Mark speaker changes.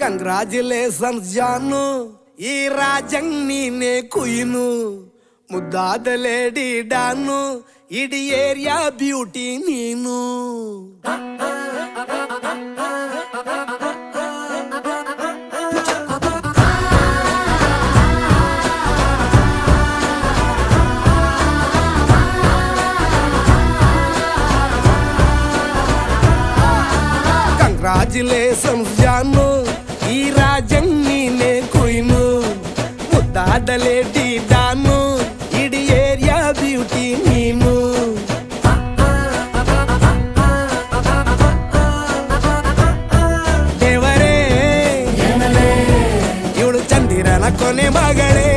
Speaker 1: Congratulations ಜಾನು, ಈ ರಾಜಂಗ್ ನೀನೆ ಕುಯ್ನು, ಮುದ್ದಾದ ಲೇಡಿ ಡಾನು, ಇಡೀ ಏರಿಯಾ ಬ್ಯೂಟಿ ನೀನು. ಕಂಗ್ರಾಚುಲೇಷನ್ಸ್ ಜಾನು, ಈ ರಾಜಂಗ್ ನೀನೆ ಕುಯ್ನು, ಮುದ್ದಾದ ಲೇಡಿ ಡಾನು, ಇಡೀ ಏರಿಯಾ ಬ್ಯೂಟಿ ನೀನು. ದೇವರೇ ಇವಳು ಚಂದಿರನ ಕೊನೆ ಮಗಳೇ.